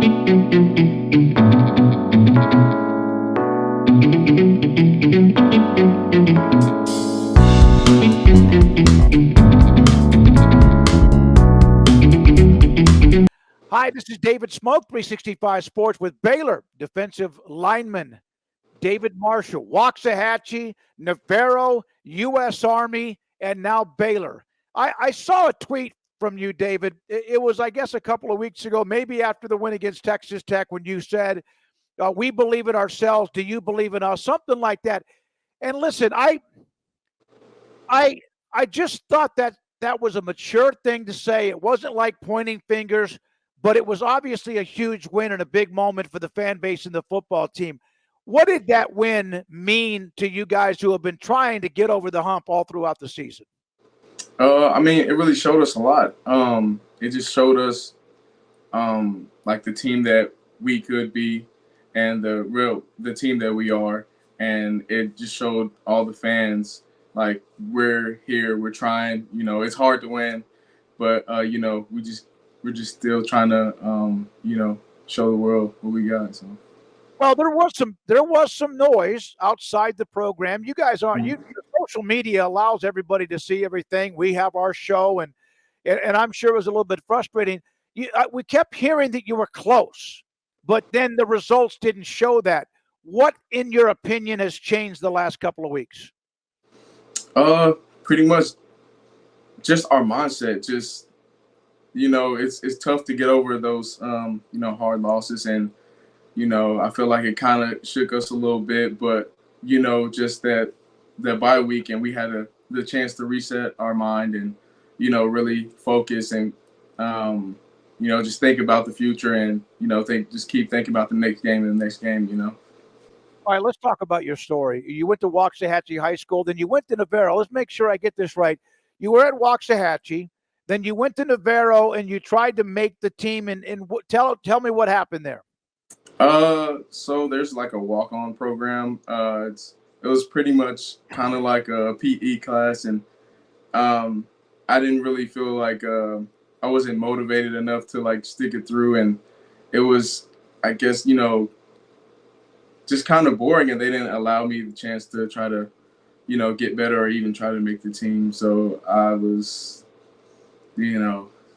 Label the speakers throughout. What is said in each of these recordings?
Speaker 1: Hi, this is David Smoke, 365 Sports with Baylor defensive lineman David Marshall, Waxahachie, Navarro, U.S. Army, and now Baylor. I saw a tweet from you, David. It was, I guess, a couple of weeks ago, maybe after the win against Texas Tech, when you said, "We believe in ourselves. Do you believe in us?" Something like that. And listen, I I just thought that that was a mature thing to say. It wasn't like pointing fingers, but it was obviously a huge win and a big moment for the fan base and the football team. What did that win mean to you guys who have been trying to get over the hump all throughout the season?
Speaker 2: I mean, it really showed us a lot. It just showed us like the team that we could be and the team that we are. And it just showed all the fans like we're here, we're trying. It's hard to win, but we're just still trying to show the world what we got. So.
Speaker 1: Well, there was some noise outside the program. You guys aren't you your social media allows everybody to see everything. We have our show and I'm sure it was a little bit frustrating. We kept hearing that you were close, but then the results didn't show that. What, in your opinion, has changed the last couple of weeks?
Speaker 2: Pretty much just our mindset. Just it's tough to get over those hard losses, and I feel like it kind of shook us a little bit, but just that bye week, and we had the chance to reset our mind and really focus and just think about the future and just keep thinking about the next game and the next game.
Speaker 1: All right, let's talk about your story. You went to Waxahachie High School, then you went to Navarro. Let's make sure I get this right. You were at Waxahachie, then you went to Navarro, and you tried to make the team. And tell me what happened there.
Speaker 2: So there's like a walk-on program. It was pretty much kind of like a PE class, and I didn't really feel like I wasn't motivated enough to like stick it through, and it was, I guess, just kind of boring, and they didn't allow me the chance to try to, get better or even try to make the team. So I was,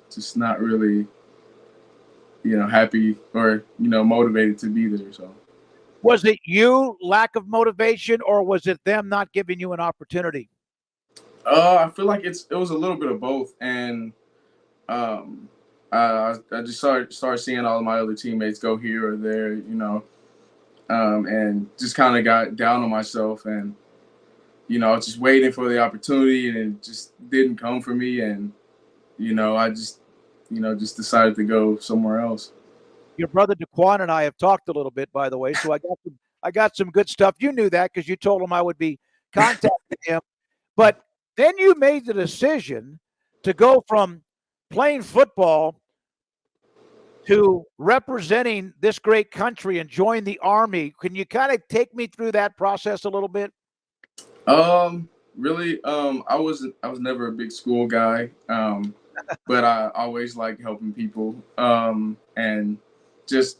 Speaker 2: just not really, happy or, motivated to be there. So.
Speaker 1: Was it you, lack of motivation, or was it them not giving you an opportunity?
Speaker 2: I feel like it was a little bit of both, and I just started seeing all of my other teammates go here or there, and just kind of got down on myself, and I was just waiting for the opportunity, and it just didn't come for me, and I just decided to go somewhere else.
Speaker 1: Your brother Daquan and I have talked a little bit, by the way, so I got some good stuff. You knew that because you told him I would be contacting him. But then you made the decision to go from playing football to representing this great country and join the Army. Can you kind of take me through that process a little bit?
Speaker 2: Really, I was never a big school guy, but I always like helping people, and just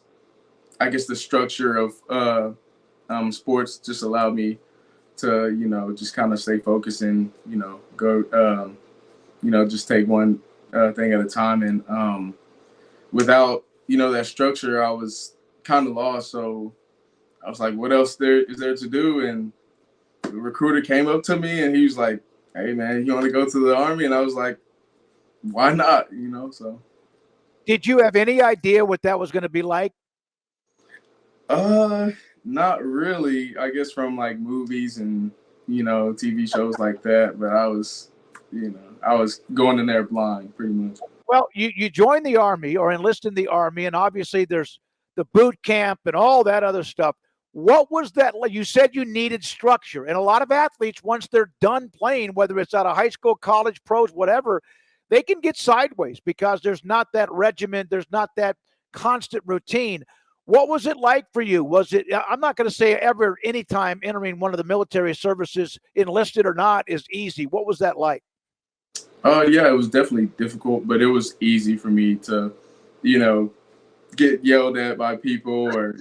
Speaker 2: I guess the structure of sports just allowed me to just kind of stay focused and go just take one thing at a time, and without that structure, I was kind of lost. So I was like, what else there is there to do? And the recruiter came up to me and he was like, hey man, you want to go to the Army? And I was like, why not? So.
Speaker 1: Did you have any idea what that was going to be like?
Speaker 2: Not really. I guess from like movies and TV shows like that. But I was going in there blind, pretty much.
Speaker 1: Well, you join the Army or enlist in the Army, and obviously there's the boot camp and all that other stuff. What was that like? You said you needed structure, and a lot of athletes, once they're done playing, whether it's out of high school, college, pros, whatever, they can get sideways because there's not that regimen, there's not that constant routine. What was it like for you? Was it, I'm not going to say ever, anytime entering one of the military services, enlisted or not, is easy. What was that like?
Speaker 2: Yeah, it was definitely difficult, but it was easy for me to, get yelled at by people, or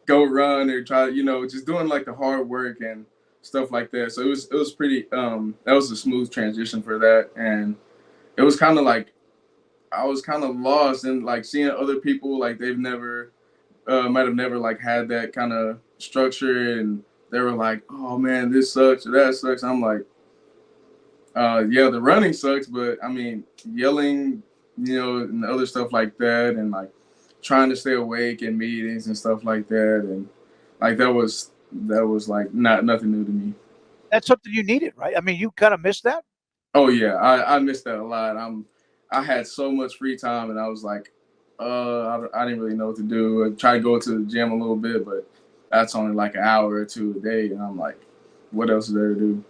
Speaker 2: go run or try, just doing like the hard work and stuff like that. So it was pretty that was a smooth transition for that. And it was kind of like I was kind of lost and like seeing other people like they've never might have never like had that kind of structure, and they were like, oh man, this sucks or that sucks. I'm like, yeah, the running sucks, but I mean, yelling, and other stuff like that, and like trying to stay awake in meetings and stuff like that, and like that was like nothing new to me.
Speaker 1: That's something you needed, right? I mean, you kind of missed that.
Speaker 2: Oh yeah, I missed that a lot. I had so much free time, and I was like, I didn't really know what to do. I tried to go to the gym a little bit, but that's only like an hour or two a day, and I'm like, what else is there to do?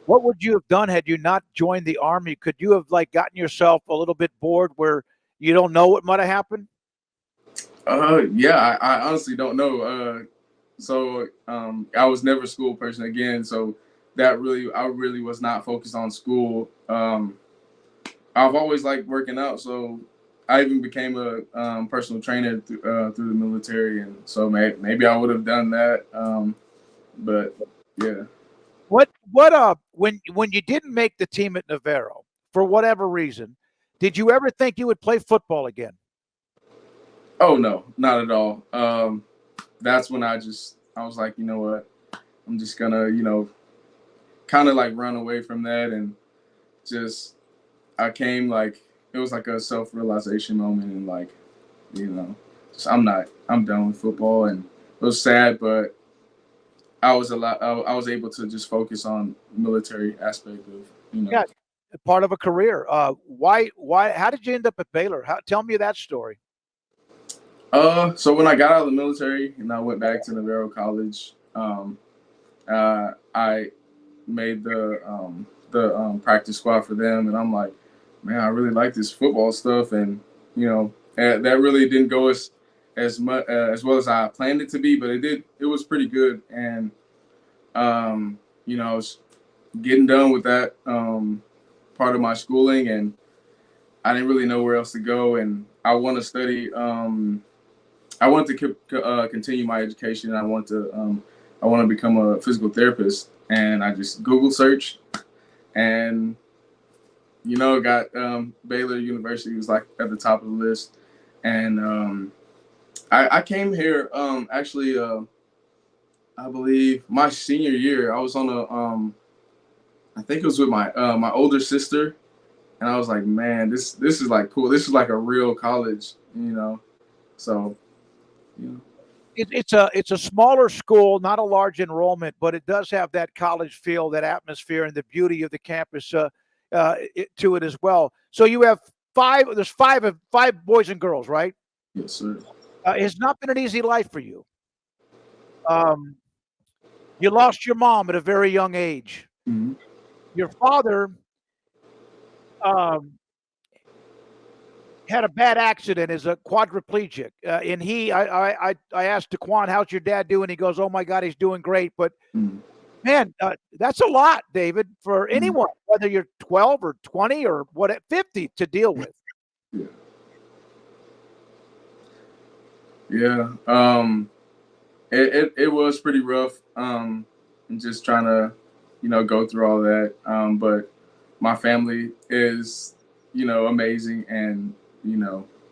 Speaker 1: What would you have done had you not joined the Army? Could you have like gotten yourself a little bit bored where you don't know what might have happened?
Speaker 2: Yeah, I honestly don't know. I was never a school person again, so I really was not focused on school. I've always liked working out, so I even became a personal trainer through the military, and so maybe I would have done that. But yeah.
Speaker 1: When you didn't make the team at Navarro for whatever reason, did you ever think you would play football again?
Speaker 2: Oh no, not at all. That's when I was like, you know what, I'm just gonna, kind of like run away from that, and just I came like it was like a self realization moment, and like, just I'm done with football, and it was sad, but I was able to just focus on military aspect of,
Speaker 1: Yeah, part of a career. Why? How did you end up at Baylor? Tell me that story.
Speaker 2: So when I got out of the military and I went back to Navarro College, I made the practice squad for them, and I'm like, man, I really like this football stuff, and that really didn't go as much as well as I planned it to be, but it did. It was pretty good, and I was getting done with that part of my schooling, and I didn't really know where else to go, and I want to study. I wanted to continue my education. I want to become a physical therapist, and I just Google search, and got Baylor University was like at the top of the list, and I came here actually I believe my senior year. I was on I think it was with my older sister, and I was like, man, this is like cool. This is like a real college, So, yeah.
Speaker 1: It's a smaller school, not a large enrollment, but it does have that college feel, that atmosphere, and the beauty of the campus to it as well. So you have five. There's five boys and girls, right?
Speaker 2: Yes, sir.
Speaker 1: It's not been an easy life for you. Um, you lost your mom at a very young age.
Speaker 2: Mm-hmm.
Speaker 1: Your father um, had a bad accident as a quadriplegic, and I asked Daquan, "How's your dad doing?" He goes, "Oh my God, he's doing great." But
Speaker 2: Mm-hmm.
Speaker 1: man, that's a lot, David, for
Speaker 2: Mm-hmm.
Speaker 1: anyone, whether you're 12 or 20 or 50 to deal with.
Speaker 2: Yeah. Yeah. It was pretty rough. And just trying to, go through all that. But my family is, amazing, and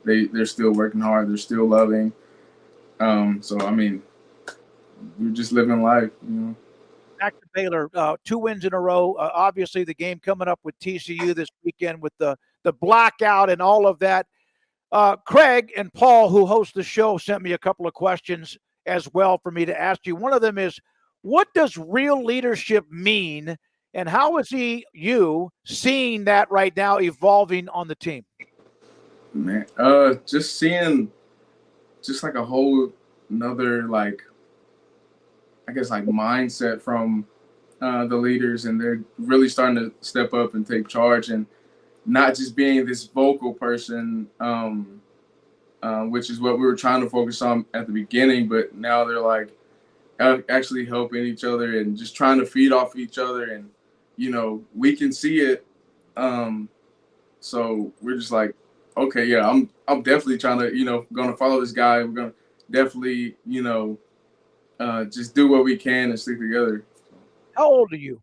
Speaker 2: they're still working hard. They're still loving. So I mean, we're just living life.
Speaker 1: Back to Baylor, 2 wins in a row. Obviously, the game coming up with TCU this weekend with the blackout and all of that. Craig and Paul, who host the show, sent me a couple of questions as well for me to ask you. One of them is, what does real leadership mean, and how is you seeing that right now evolving on the team?
Speaker 2: Man, just seeing just like a whole another like I guess like mindset from the leaders, and they're really starting to step up and take charge, and not just being this vocal person, which is what we were trying to focus on at the beginning, but now they're like actually helping each other and just trying to feed off each other, and we can see it. So we're just like okay, yeah, I'm definitely trying to, gonna follow this guy. We're gonna definitely, just do what we can and stick together.
Speaker 1: How old are you?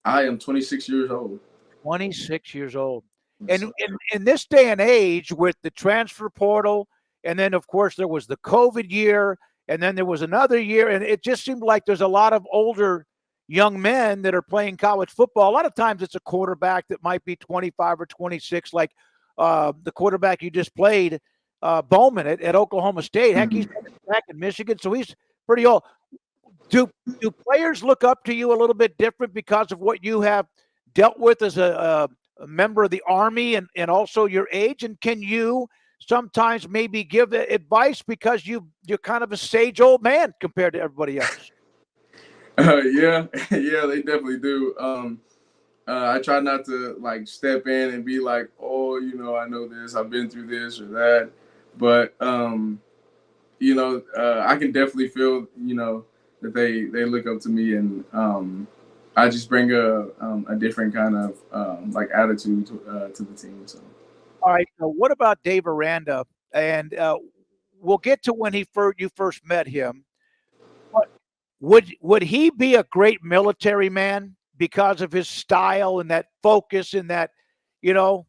Speaker 2: I am 26 years old.
Speaker 1: 26 years old.
Speaker 2: Yes,
Speaker 1: And
Speaker 2: sir.
Speaker 1: in this day and age with the transfer portal, and then of course there was the COVID year, and then there was another year, and it just seemed like there's a lot of older young men that are playing college football. A lot of times it's a quarterback that might be 25 or 26, like the quarterback you just played, Bowman at Oklahoma State. Heck, he's
Speaker 2: Mhm.
Speaker 1: back in Michigan, so he's pretty old. Do do players look up to you a little bit different because of what you have dealt with as a member of the Army and also your age? And can you sometimes maybe give advice because you're kind of a sage old man compared to everybody else?
Speaker 2: Yeah, yeah, they definitely do. I try not to like step in and be like, oh, I know this, I've been through this or that, but I can definitely feel, that they look up to me, and I just bring a different kind of like attitude to the team. So.
Speaker 1: All right. So what about Dave Aranda? And we'll get to when you first met him. But would he be a great military man because of his style and that focus and that, you know,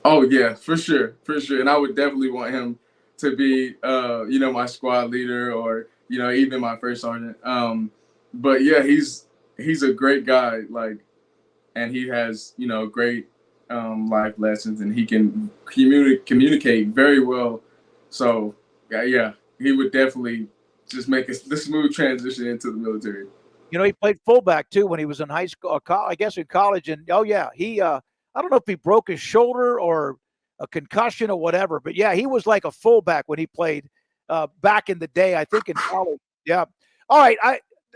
Speaker 2: Oh yeah, for sure, and I would definitely want him to be, my squad leader, or even my first sergeant. But yeah, he's a great guy, like, and he has great life lessons, and he can communicate very well. So yeah, he would definitely just make the smooth transition into the military.
Speaker 1: he played fullback too when he was in high school, I guess in college. And oh yeah, he I don't know if he broke his shoulder or a concussion or whatever, but yeah, he was like a fullback when he played back in the day. I think in college. Yeah. All right,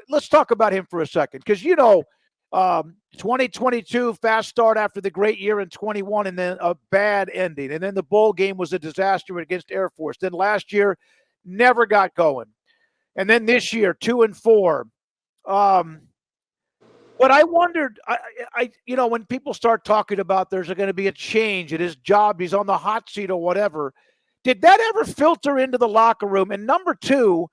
Speaker 1: let's talk about him for a second because 2022 fast start after the great year in 21, and then a bad ending, and then the bowl game was a disaster against Air Force. Then last year never got going, and then this year 2-4. Um, but I wondered, when people start talking about there's going to be a change at his job, he's on the hot seat or whatever. Did that ever filter into the locker room? And number two,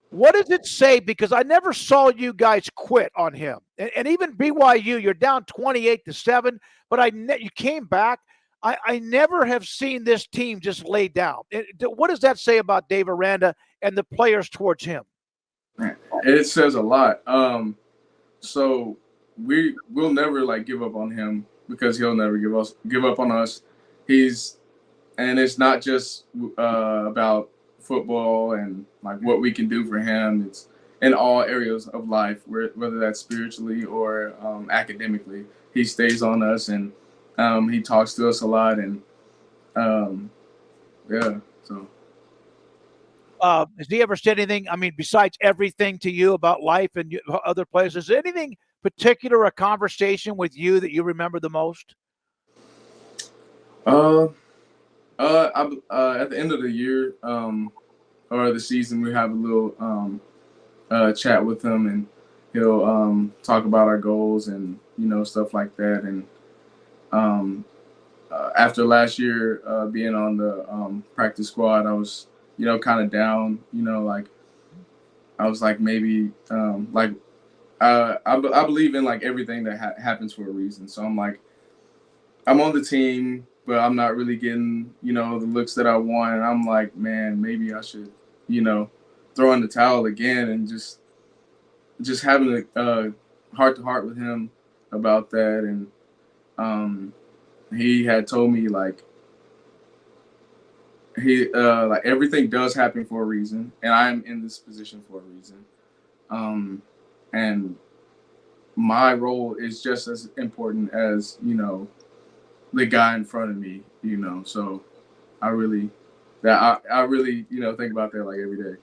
Speaker 1: what does it say? Because I never saw you guys quit on him, and even BYU, you're down 28-7, but you came back. I never have seen this team just lay down. What does that say about Dave Aranda and the players towards him?
Speaker 2: It says a lot. So we'll never like give up on him, because he'll never give up on us. He's and it's not just about football and like what we can do for him. It's in all areas of life, whether that's spiritually or academically. He stays on us, and he talks to us a lot, and um, yeah. So
Speaker 1: Has he ever said anything? I mean, besides everything to you about life and other places, is there anything particular, a conversation with you that you remember the most?
Speaker 2: uh, at the end of the year, or the season, we have a little chat with him, and he'll talk about our goals and stuff like that. And um, after last year being on the practice squad, I was kind of down. Like I was like maybe like I believe in like everything that happens for a reason. So I'm like, I'm on the team, but I'm not really getting the looks that I want. And I'm like, man, maybe I should you know throw in the towel again, and just having a heart to heart with him about that. And um, he had told me like like everything does happen for a reason, and I am in this position for a reason. Um, and my role is just as important as the guy in front of me. So I really I really think about that like every day.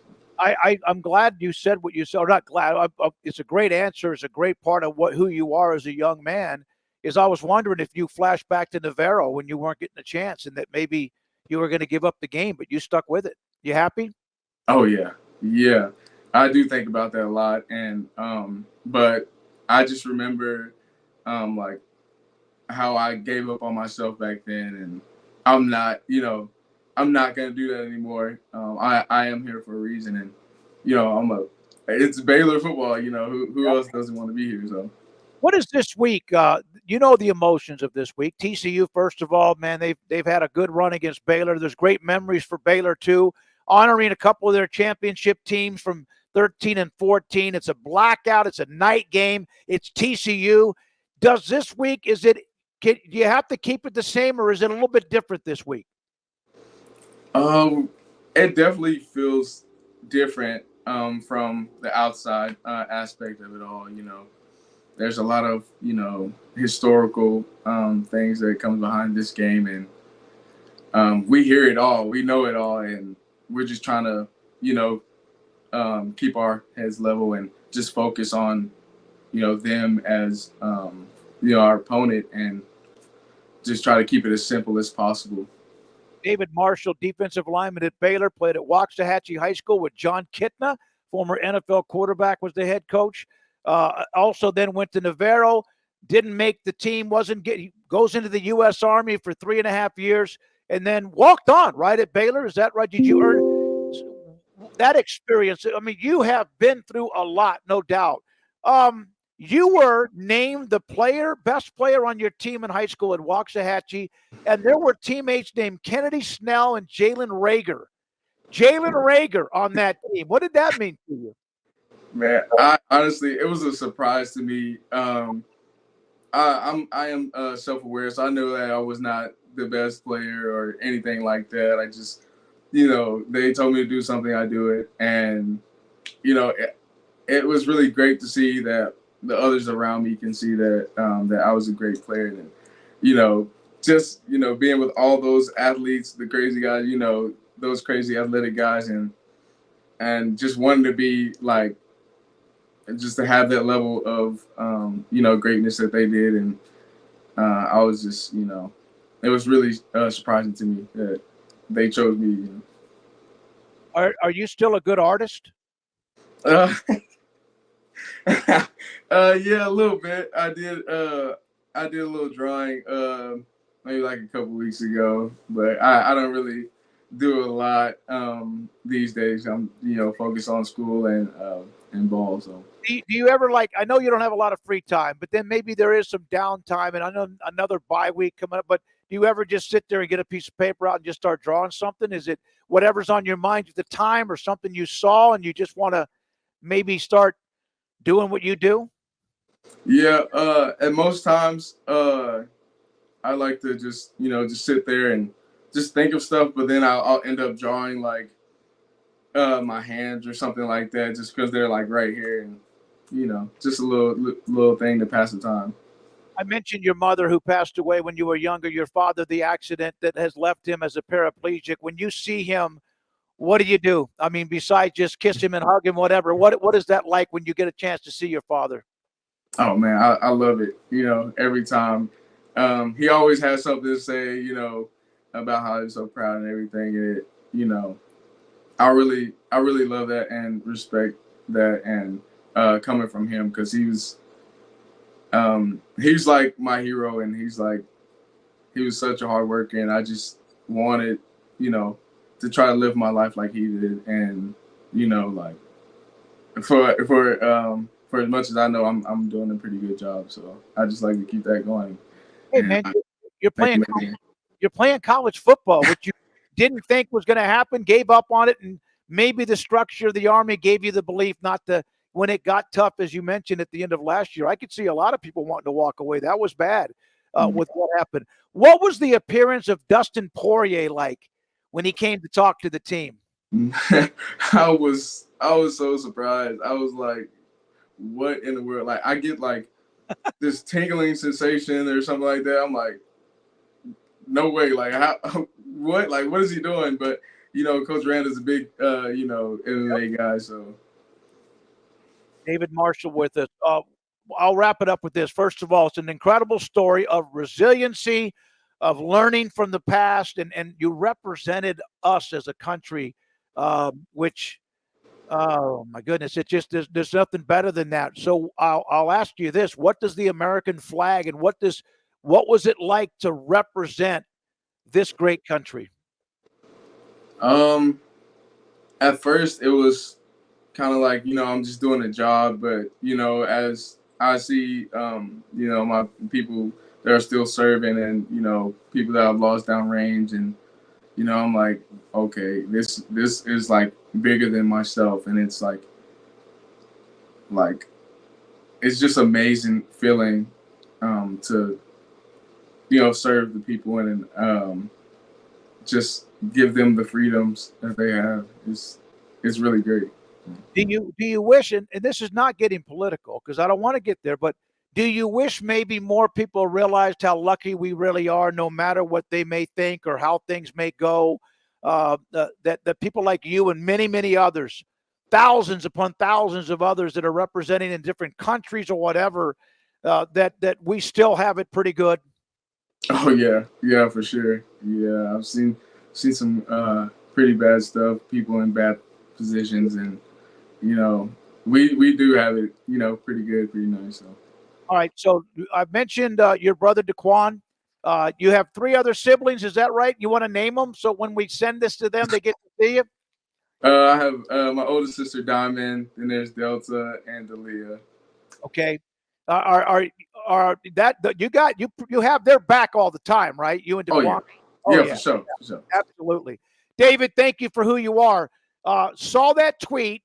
Speaker 1: I'm glad you said what you said. Or not glad. It's a great answer. It's a great part of who you are as a young man. Is I was wondering if you flashed back to Navarro when you weren't getting a chance, and that maybe you were going to give up the game, but you stuck with it. You happy?
Speaker 2: Oh yeah, yeah. I do think about that a lot, and but I just remember like how I gave up on myself back then, I'm not, I'm not gonna do that anymore. I am here for a reason, and it's Baylor football. Who else doesn't want to be here? So.
Speaker 1: What is this week? You know the emotions of this week. TCU, first of all, man, they've had a good run against Baylor. There's great memories for Baylor too, honoring a couple of their championship teams from 13 and 14. It's a blackout. It's a night game. It's TCU. Does this week do you have to keep it the same, or is it a little bit different this week?
Speaker 2: It definitely feels different from the outside aspect of it all. There's a lot of historical things that comes behind this game, and we hear it all, we know it all, and we're just trying to keep our heads level and just focus on them as our opponent, and just try to keep it as simple as possible.
Speaker 1: David Marshall, defensive lineman at Baylor, played at Waxahachie High School with John Kitna, former NFL quarterback, was the head coach. Also then went to Navarro, didn't make the team, goes into the U.S. Army for 3.5 years, and then walked on right at Baylor. Is that right? Did you earn that experience? I mean, you have been through a lot, no doubt. You were named the best player on your team in high school at Waxahachie, and there were teammates named Kennedy Snell and Jalen Rager. Jalen Rager on that team. What did that mean to you?
Speaker 2: Man, honestly, it was a surprise to me. I am self-aware, so I know that I was not the best player or anything like that. I just, they told me to do something, I do it, and it was really great to see that the others around me can see that that I was a great player, and just being with all those athletes, the crazy guys, those crazy athletic guys, and just wanting to be like, just to have that level of greatness that they did, and I was just it was really surprising to me that they chose me.
Speaker 1: Are you still a good artist?
Speaker 2: Yeah, a little bit. I did a little drawing maybe like a couple weeks ago, but I don't really do a lot these days. I'm focused on school and ball. So
Speaker 1: Do you ever, like, I know you don't have a lot of free time, but then maybe there is some downtime, and I know another bye week coming up, but do you ever just sit there and get a piece of paper out and just start drawing something? Is it whatever's on your mind at the time, or something you saw and you just want to maybe start doing what you do?
Speaker 2: yeah, and most times I like to just sit there and just think of stuff, but then I'll end up drawing like my hands or something like that, just because they're like right here, and just a little thing to pass the time.
Speaker 1: I mentioned your mother who passed away when you were younger, your father, the accident that has left him as a paraplegic. When you see him, what do you do? I mean, besides just kiss him and hug him, whatever, what is that like when you get a chance to see your father?
Speaker 2: Oh man, I love it. Every time. He always has something to say, about how he's so proud and everything. And I really love that and respect that, and coming from him, because he's like my hero, and he was such a hard worker, and I just wanted, to try to live my life like he did, and like for as much as I know, I'm doing a pretty good job. So I just like to keep that going.
Speaker 1: Hey
Speaker 2: And
Speaker 1: man, you're playing you're playing college football, which you didn't think was going to happen, gave up on it, and maybe the structure of the Army gave you the belief not to. When it got tough, as you mentioned at the end of last year, I could see a lot of people wanting to walk away. That was bad with what happened. What was the appearance of Dustin Poirier like when he came to talk to the team?
Speaker 2: I was so surprised. I was like, what in the world? Like, I get like this tingling sensation or something like that. I'm like, no way. Like, how? What? Like, what is he doing? But Coach Rand is a big MMA guy. So
Speaker 1: David Marshall with us. I'll wrap it up with this. First of all, it's an incredible story of resiliency, of learning from the past, and you represented us as a country, which, oh my goodness, it just there's nothing better than that. So I'll ask you this: what does the American flag and what was it like to represent this great country?
Speaker 2: At first it was kind of like, I'm just doing a job, but as I see, my people that are still serving, and people that I've lost downrange, and I'm like, okay, this is like bigger than myself, and it's like it's just amazing feeling to serve the people, and just give them the freedoms that they have. It's really great.
Speaker 1: Do you wish, and this is not getting political because I don't want to get there, but do you wish maybe more people realized how lucky we really are, no matter what they may think or how things may go? That people like you and many, many others, thousands upon thousands of others that are representing in different countries or whatever, that we still have it pretty good.
Speaker 2: Oh yeah, yeah, for sure. Yeah, I've seen some pretty bad stuff, people in bad positions, and we do have it, pretty good, pretty nice. So.
Speaker 1: All right. So I've mentioned your brother Daquan. You have three other siblings. Is that right? You want to name them so when we send this to them, they get to see you?
Speaker 2: I have my older sister Diamond, then there's Delta and Dalia.
Speaker 1: Okay. Are that you have their back all the time, right? You and
Speaker 2: Oh yeah,
Speaker 1: Daquan? Oh
Speaker 2: yeah,
Speaker 1: yeah,
Speaker 2: for sure, for sure.
Speaker 1: absolutely. David, thank you for who you are. Saw that tweet,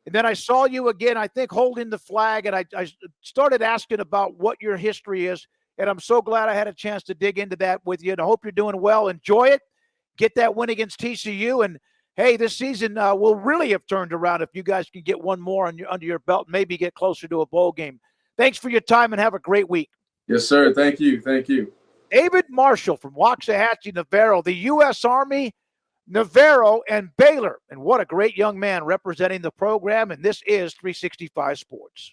Speaker 1: and then I saw you again, I think, holding the flag, and I started asking about what your history is, and I'm so glad I had a chance to dig into that with you, and I hope you're doing well. Enjoy it. Get that win against TCU, and hey, this season will really have turned around if you guys can get one more under your belt, maybe get closer to a bowl game. Thanks for your time, and have a great week.
Speaker 2: Yes, sir. Thank you. Thank you.
Speaker 1: David Marshall from Waxahachie, Navarro, the U.S. Army, Navarro, and Baylor. And what a great young man representing the program. And this is 365 Sports.